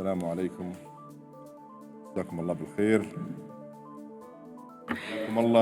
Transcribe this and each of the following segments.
السلام عليكم. جزاكم الله بالخير.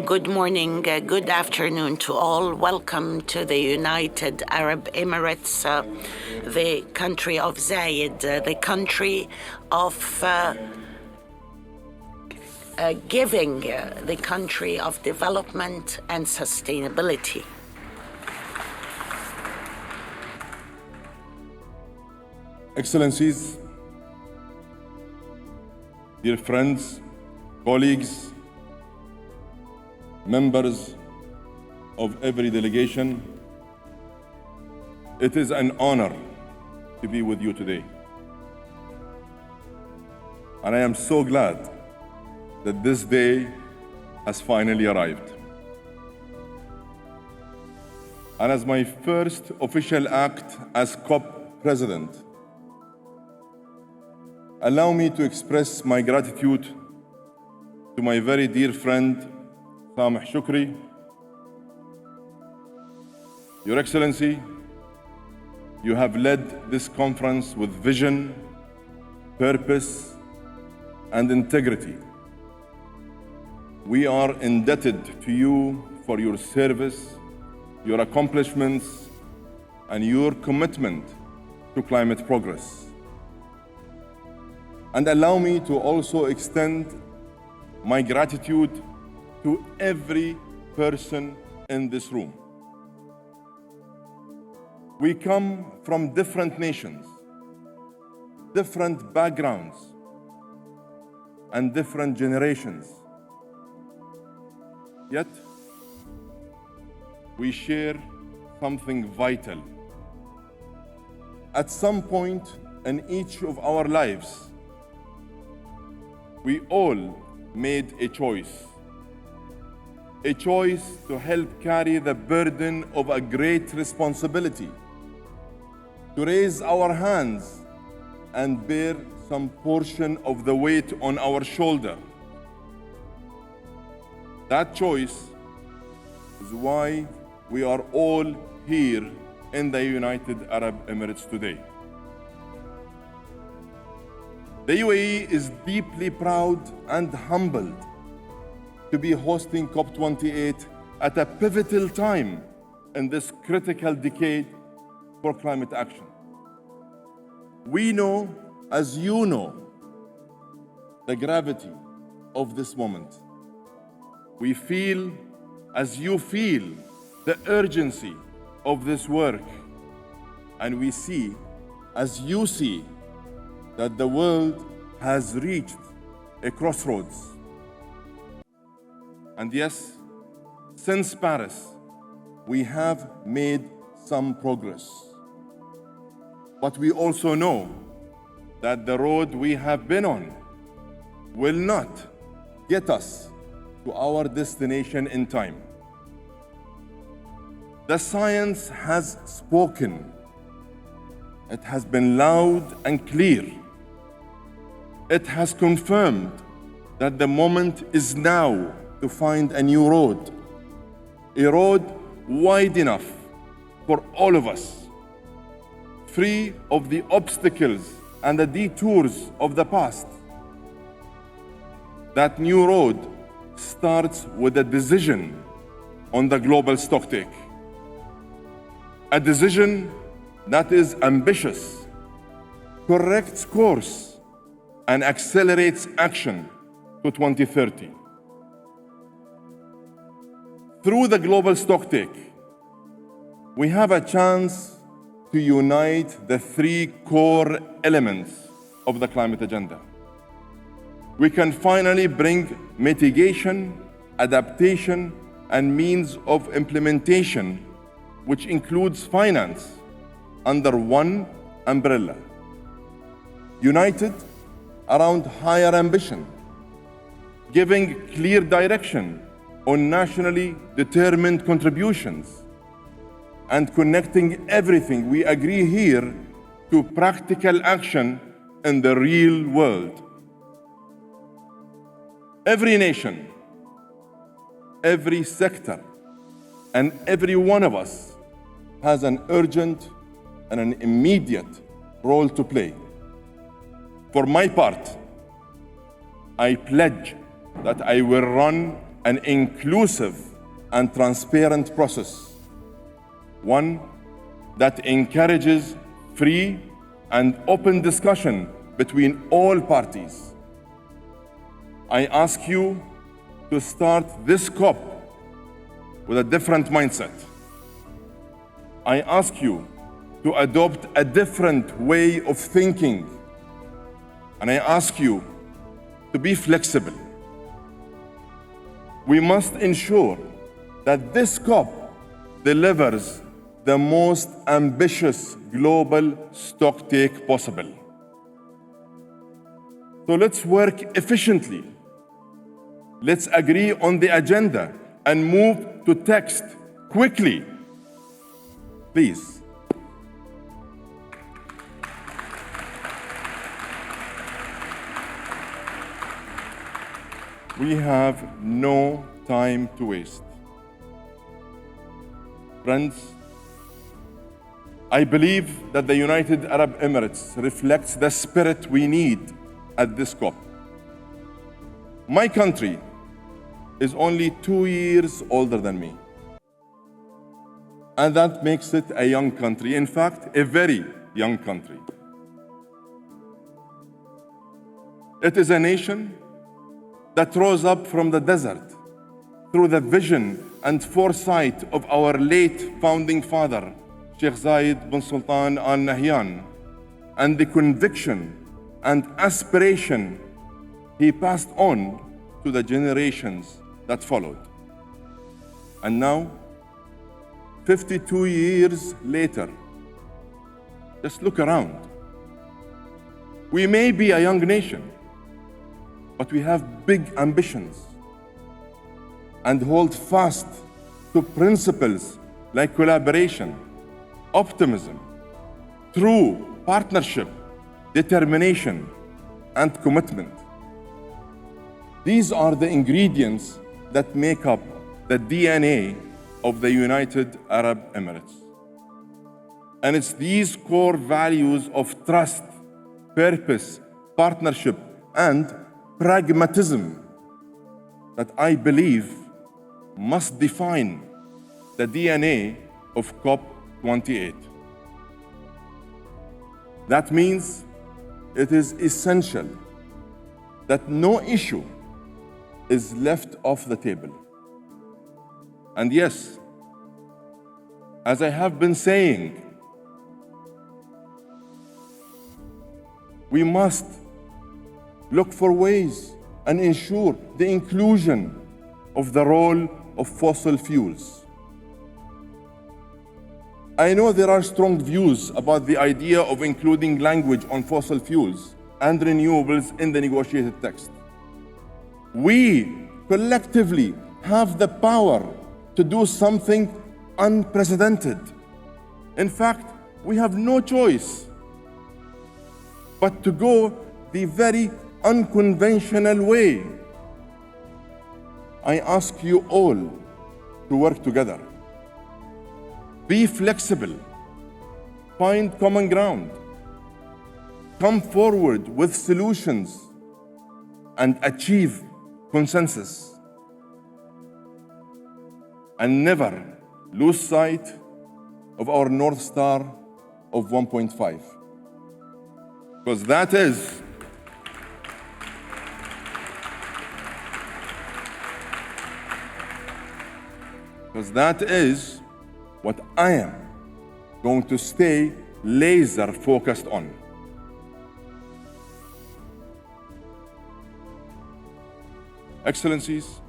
Good morning, good afternoon to all. Welcome to the United Arab Emirates, the country of Zayed, the country of giving, the country of development and sustainability. Excellencies, dear friends, colleagues, members of every delegation, it is an honor to be with you today. And I am so glad that this day has finally arrived. And as my first official act as COP President, allow me to express my gratitude to my very dear friend, Sameh Shukri. Your Excellency, you have led this conference with vision, purpose, and integrity. We are indebted to you for your service, your accomplishments, and your commitment to climate progress. And allow me to also extend my gratitude to every person in this room. We come from different nations, different backgrounds, and different generations. Yet, we share something vital. At some point in each of our lives, we all made a choice to help carry the burden of a great responsibility, to raise our hands and bear some portion of the weight on our shoulder. That choice is why we are all here in the United Arab Emirates today. The UAE is deeply proud and humbled to be hosting COP28 at a pivotal time in this critical decade for climate action. We know, as you know, the gravity of this moment. We feel, as you feel, the urgency of this work. And we see, as you see, that the world has reached a crossroads. And yes, since Paris, we have made some progress. But we also know that the road we have been on will not get us to our destination in time. The science has spoken. It has been loud and clear. It has confirmed that the moment is now to find a new road, a road wide enough for all of us, free of the obstacles and the detours of the past. That new road starts with a decision on the global stocktake, a decision that is ambitious, corrects course, and accelerates action to 2030. Through the global stocktake, we have a chance to unite the three core elements of the climate agenda. We can finally bring mitigation, adaptation, and means of implementation, which includes finance, under one umbrella. United around higher ambition, giving clear direction on nationally determined contributions, and connecting everything we agree here to practical action in the real world. Every nation, every sector, and every one of us has an urgent and an immediate role to play. For my part, I pledge that I will run an inclusive and transparent process, one that encourages free and open discussion between all parties. I ask you to start this COP with a different mindset. I ask you to adopt a different way of thinking. And I ask you to be flexible. We must ensure that this COP delivers the most ambitious global stocktake possible. So let's work efficiently. Let's agree on the agenda and move to text quickly. Please. We have no time to waste. Friends, I believe that the United Arab Emirates reflects the spirit we need at this COP. My country is only 2 years older than me. And that makes it a young country, in fact, a very young country. It is a nation that rose up from the desert through the vision and foresight of our late founding father, Sheikh Zayed bin Sultan Al Nahyan, and the conviction and aspiration he passed on to the generations that followed. And now, 52 years later, just look around. We may be a young nation, but we have big ambitions and hold fast to principles like collaboration, optimism, true partnership, determination, and commitment. These are the ingredients that make up the DNA of the United Arab Emirates. And it's these core values of trust, purpose, partnership, and pragmatism that I believe must define the DNA of COP28. That means it is essential that no issue is left off the table. And yes, as I have been saying, we must look for ways and ensure the inclusion of the role of fossil fuels. I know there are strong views about the idea of including language on fossil fuels and renewables in the negotiated text. We collectively have the power to do something unprecedented. In fact, we have no choice but to go the very unconventional way. I ask you all to work together. Be flexible. Find common ground. Come forward with solutions and achieve consensus. And never lose sight of our North Star of 1.5. Because that is what I am going to stay laser focused on. Excellencies,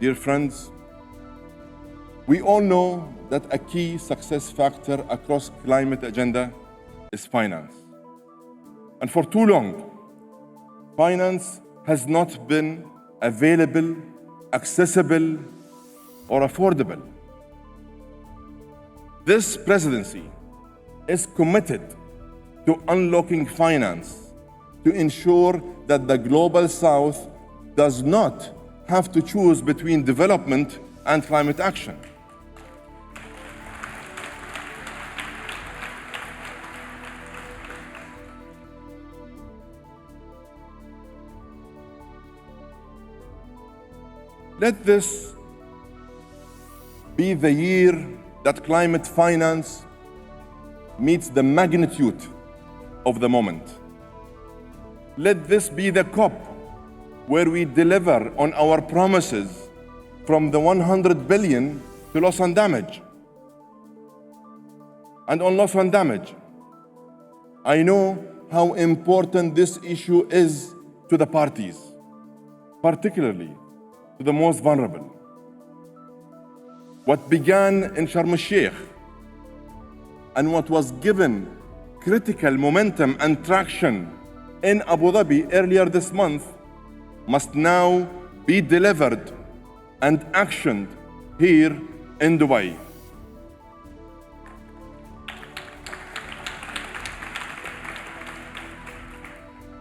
dear friends, we all know that a key success factor across climate agenda is finance. And for too long, finance has not been available, accessible, or affordable. This presidency is committed to unlocking finance to ensure that the Global South does not have to choose between development and climate action. Let this be the year that climate finance meets the magnitude of the moment. Let this be the COP where we deliver on our promises from the 100 billion to loss and damage. And on loss and damage, I know how important this issue is to the parties, particularly to the most vulnerable. What began in Sharm el-Sheikh and what was given critical momentum and traction in Abu Dhabi earlier this month must now be delivered and actioned here in Dubai.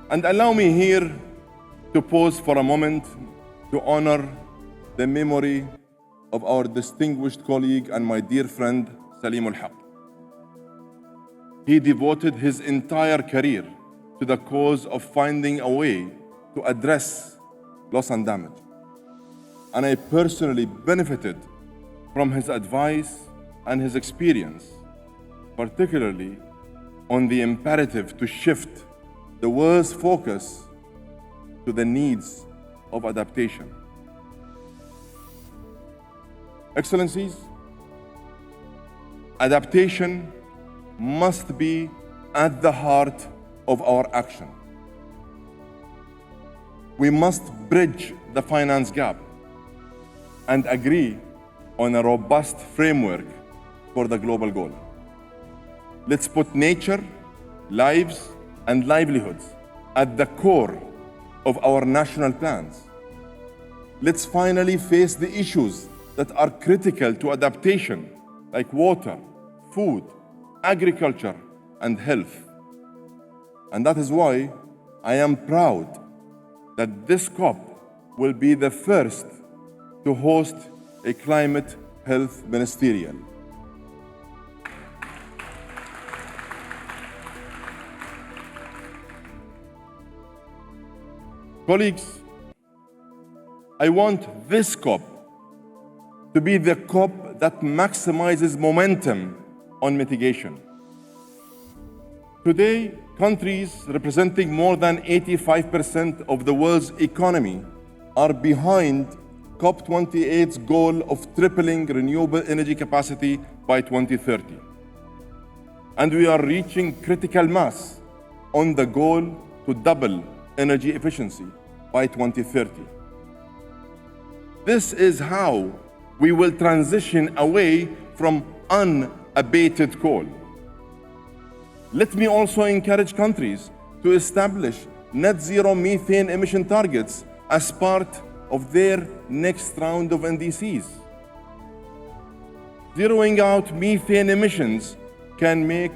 And allow me here to pause for a moment to honor the memory of our distinguished colleague and my dear friend, Salim al-Haq. He devoted his entire career to the cause of finding a way to address loss and damage. And I personally benefited from his advice and his experience, particularly on the imperative to shift the world's focus to the needs of adaptation. Excellencies, adaptation must be at the heart of our action. We must bridge the finance gap and agree on a robust framework for the global goal. Let's put nature, lives, and livelihoods at the core of our national plans. Let's finally face the issues that are critical to adaptation, like water, food, agriculture, and health. And that is why I am proud that this COP will be the first to host a climate health ministerial. Colleagues, I want this COP to be the COP that maximizes momentum on mitigation. Today, countries representing more than 85% of the world's economy are behind Cop28's goal of tripling renewable energy capacity by 2030. And we are reaching critical mass on the goal to double energy efficiency by 2030. This is how we will transition away from unabated coal. Let me also encourage countries to establish net zero methane emission targets as part of their next round of NDCs. Zeroing out methane emissions can make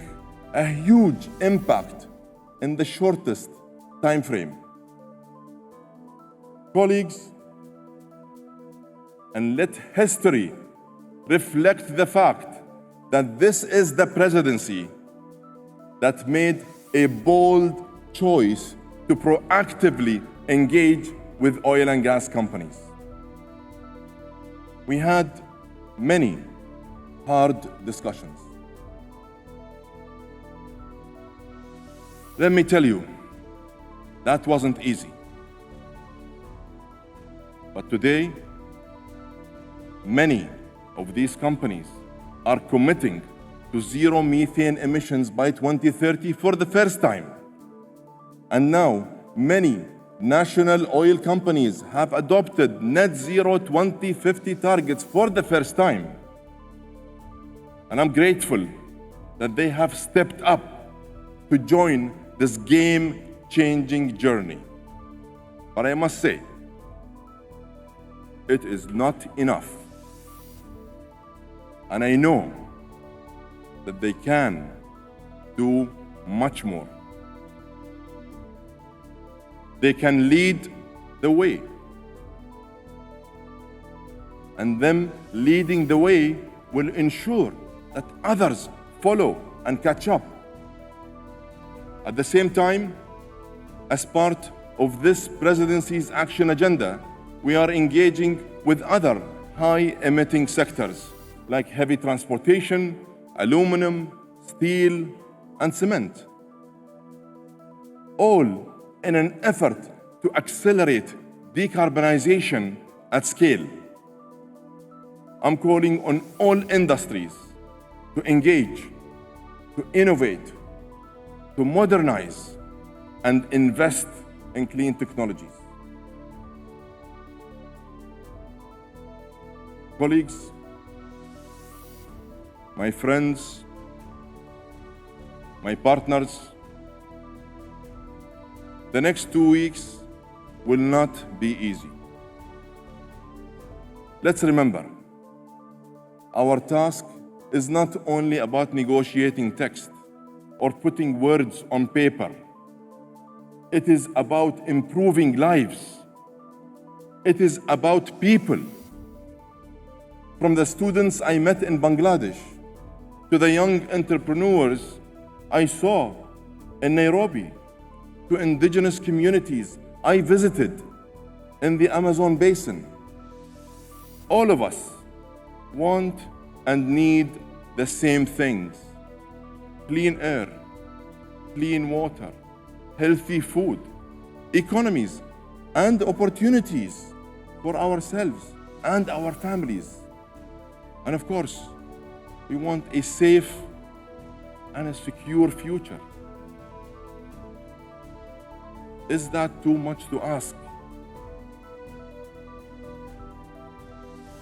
a huge impact in the shortest time frame. Colleagues, and let history reflect the fact that this is the presidency that made a bold choice to proactively engage with oil and gas companies. We had many hard discussions. Let me tell you, that wasn't easy. But today, many of these companies are committing to zero methane emissions by 2030 for the first time. And now, many national oil companies have adopted net zero 2050 targets for the first time. And I'm grateful that they have stepped up to join this game-changing journey. But I must say, it is not enough. And I know that they can do much more. They can lead the way. And them leading the way will ensure that others follow and catch up. At the same time, as part of this presidency's action agenda, we are engaging with other high-emitting sectors like heavy transportation, aluminum, steel, and cement, all in an effort to accelerate decarbonization at scale. I'm calling on all industries to engage, to innovate, to modernize, and invest in clean technologies. Colleagues, my friends, my partners, the next 2 weeks will not be easy. Let's remember, our task is not only about negotiating text or putting words on paper. It is about improving lives. It is about people. From the students I met in Bangladesh to the young entrepreneurs I saw in Nairobi, to indigenous communities I visited in the Amazon basin. All of us want and need the same things: clean air, clean water, healthy food, economies, and opportunities for ourselves and our families. And of course, we want a safe and a secure future. Is that too much to ask?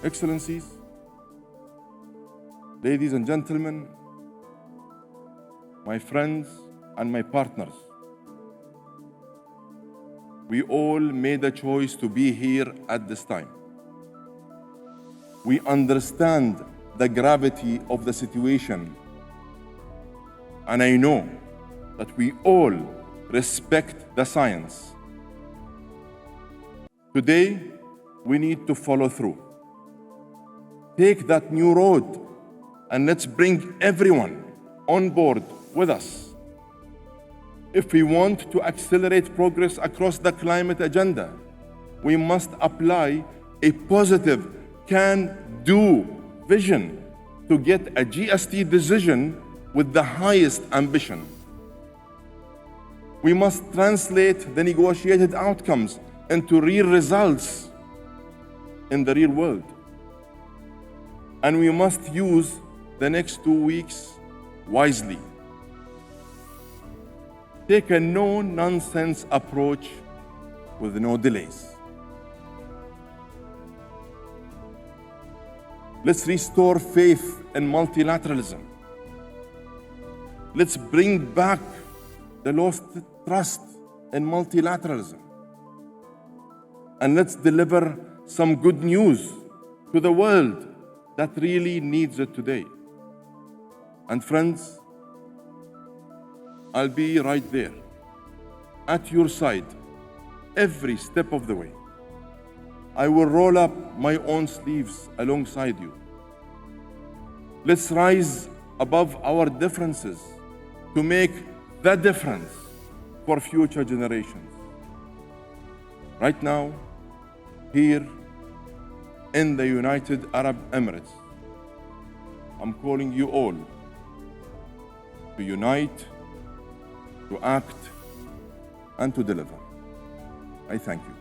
Excellencies, ladies and gentlemen, my friends and my partners, we all made a choice to be here at this time. We understand the gravity of the situation, and I know that we all respect the science. Today, we need to follow through. Take that new road, and let's bring everyone on board with us. If we want to accelerate progress across the climate agenda, we must apply a positive can-do vision to get a GST decision with the highest ambition. We must translate the negotiated outcomes into real results in the real world. And we must use the next 2 weeks wisely. Take a no-nonsense approach with no delays. Let's restore faith in multilateralism. Let's bring back the lost trust in multilateralism. And let's deliver some good news to the world that really needs it today. And friends, I'll be right there, at your side, every step of the way. I will roll up my own sleeves alongside you. Let's rise above our differences to make the difference for future generations. Right now, here in the United Arab Emirates, I'm calling you all to unite, to act, and to deliver. I thank you.